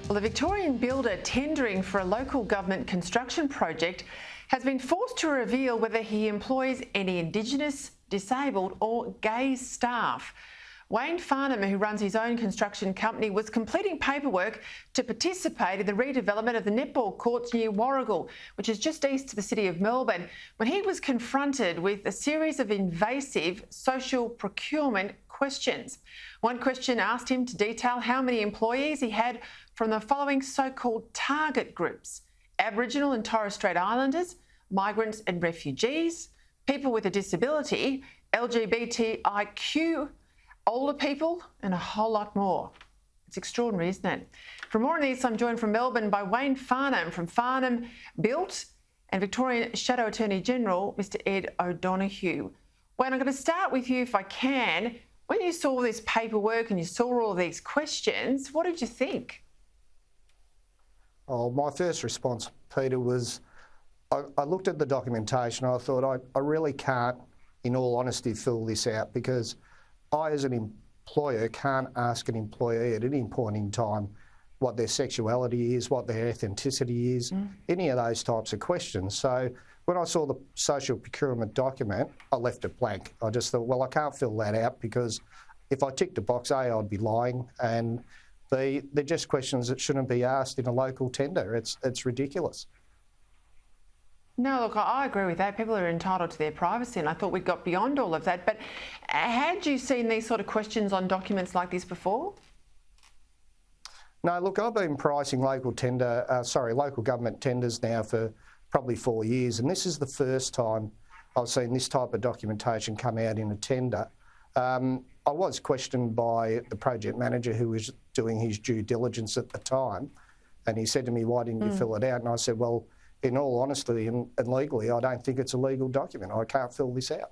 Well, the Victorian builder tendering for a local government construction project has been forced to reveal whether he employs any Indigenous, disabled or gay staff. Wayne Farnham, who runs his own construction company, was completing paperwork to participate in the redevelopment of the netball courts near Warragul, which is just east of the city of Melbourne, when he was confronted with a series of invasive social procurement questions. One question asked him to detail how many employees he had from the following so-called target groups: Aboriginal and Torres Strait Islanders, migrants and refugees, people with a disability, LGBTIQ, older people and a whole lot more. It's extraordinary, isn't it? For more on this, I'm joined from Melbourne by Wayne Farnham from Farnham Built and Victorian Shadow Attorney General, Mr Ed O'Donoghue. Wayne, I'm going to start with you if I can. When you saw this paperwork and you saw all of these questions, what did you think? Oh, my first response, Peter, was I looked at the documentation and I thought I really can't, in all honesty, fill this out, because I, as an employer, can't ask an employee at any point in time what their sexuality is, what their ethnicity is, any of those types of questions. So when I saw the social procurement document, I left it blank. I just thought, well, I can't fill that out, because if I ticked a box, A, I'd be lying, and B, they're just questions that shouldn't be asked in a local tender. It's ridiculous. No, look, I agree with that. People are entitled to their privacy, and I thought we got beyond all of that. But had you seen these sort of questions on documents like this before? No, look, I've been pricing local government tenders now for probably 4 years, and this is the first time I've seen this type of documentation come out in a tender. I was questioned by the project manager who was doing his due diligence at the time, and he said to me, "Why didn't you fill it out?" And I said, well, in all honesty and legally, I don't think it's a legal document. I can't fill this out.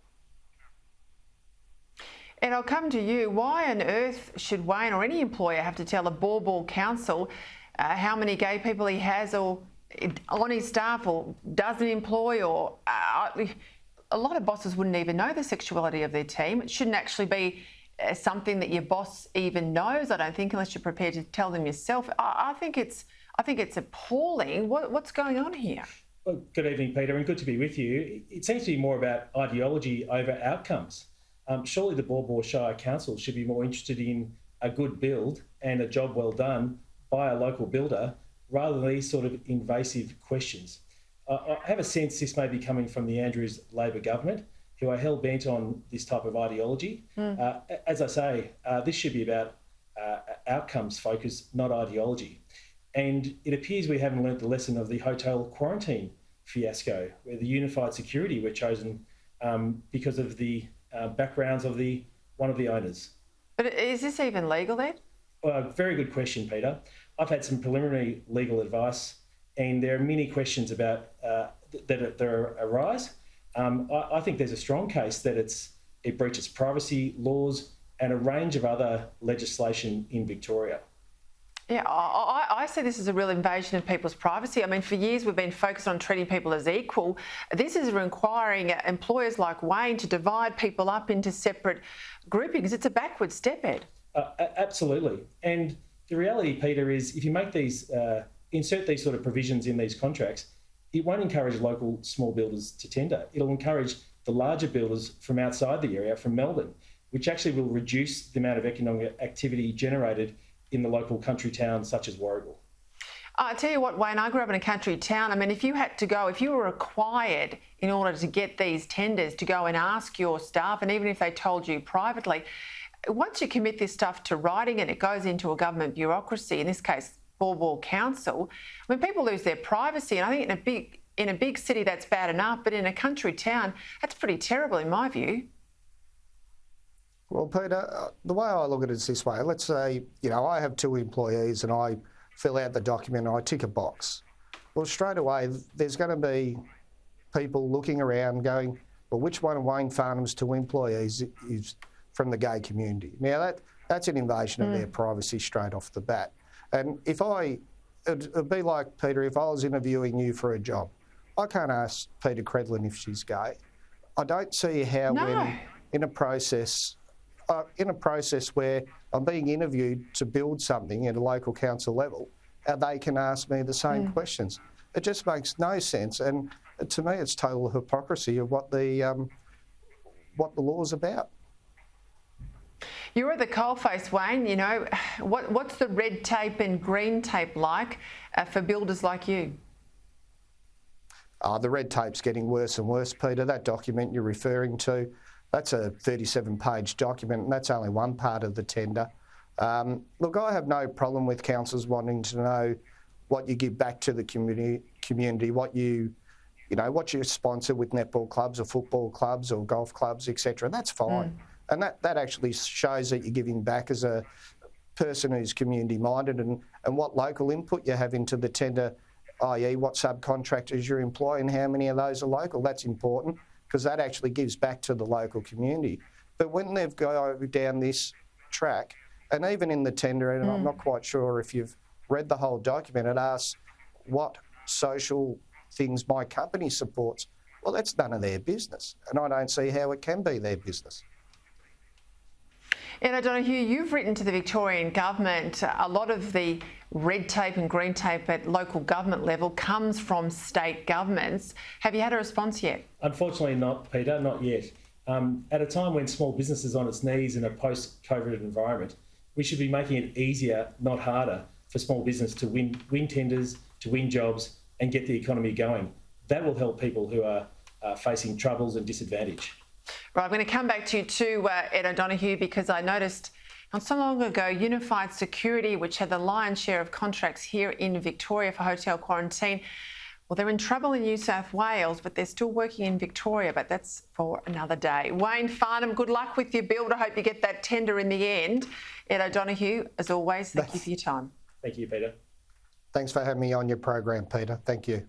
And I'll come to you. Why on earth should Wayne or any employer have to tell a Warragul council how many gay people he has or on his staff or doesn't employ? Or a lot of bosses wouldn't even know the sexuality of their team. It shouldn't actually be something that your boss even knows, I don't think, unless you're prepared to tell them yourself. I think it's appalling. What's going on here? Well, good evening, Peter, and good to be with you. It seems to be more about ideology over outcomes. Surely the Warragul Shire Council should be more interested in a good build and a job well done by a local builder, rather than these sort of invasive questions. I have a sense this may be coming from the Andrews Labor government, who are hell-bent on this type of ideology. As I say, this should be about outcomes focus, not ideology. And it appears we haven't learnt the lesson of the hotel quarantine fiasco, where the unified security were chosen because of the backgrounds of one of the owners. But is this even legal then? Well, very good question, Peter. I've had some preliminary legal advice, and there are many questions about that arise. I think there's a strong case that it breaches privacy laws and a range of other legislation in Victoria. Yeah, I see this as a real invasion of people's privacy. I mean, for years we've been focused on treating people as equal. This is requiring employers like Wayne to divide people up into separate groupings. It's a backward step, Ed. Absolutely. And the reality, Peter, is if you make these, insert these sort of provisions in these contracts, it won't encourage local small builders to tender. It'll encourage the larger builders from outside the area, from Melbourne, which actually will reduce the amount of economic activity generated in the local country towns such as Warragul. I tell you what, Wayne, I grew up in a country town. I mean, if you were required in order to get these tenders to go and ask your staff, and even if they told you privately, once you commit this stuff to writing and it goes into a government bureaucracy, in this case, Warragul Council, when people lose their privacy, and I think in a big city that's bad enough, but in a country town, that's pretty terrible in my view. Well, Peter, the way I look at it is this way. Let's say, I have 2 employees and I fill out the document and I tick a box. Well, straight away, there's going to be people looking around going, well, which one of Wayne Farnham's 2 employees is from the gay community? Now, that's an invasion of their privacy straight off the bat. And it'd be like, Peter, if I was interviewing you for a job, I can't ask Peter Credlin if she's gay. I don't see how when in a process where I'm being interviewed to build something at a local council level, how they can ask me the same questions. It just makes no sense, and to me, it's total hypocrisy of what the law's about. You're at the coalface, Wayne. You know, what's the red tape and green tape like for builders like you? The red tape's getting worse and worse, Peter. That document you're referring to, that's a 37-page document, and that's only one part of the tender. Look, I have no problem with councils wanting to know what you give back to the community, what you sponsor with netball clubs or football clubs or golf clubs, etc. That's fine. And that actually shows that you're giving back as a person who's community-minded, and what local input you have into the tender, i.e. what subcontractors you employ and how many of those are local. That's important because that actually gives back to the local community. But when they've gone down this track, and even in the tender, and I'm not quite sure if you've read the whole document, it asks what social things my company supports. Well, that's none of their business, and I don't see how it can be their business. Ed O'Donoghue, you've written to the Victorian government. A lot of the red tape and green tape at local government level comes from state governments. Have you had a response yet? Unfortunately not, Peter, not yet. At a time when small business is on its knees in a post-COVID environment, we should be making it easier, not harder, for small business to win tenders, to win jobs and get the economy going. That will help people who are facing troubles and disadvantage. Right, I'm going to come back to you too, Ed O'Donoghue, because I noticed not so long ago, Unified Security, which had the lion's share of contracts here in Victoria for hotel quarantine, well, they're in trouble in New South Wales, but they're still working in Victoria, but that's for another day. Wayne, Farnham, good luck with your build. I hope you get that tender in the end. Ed O'Donoghue, as always, thank you for your time. Thank you, Peter. Thanks for having me on your program, Peter. Thank you.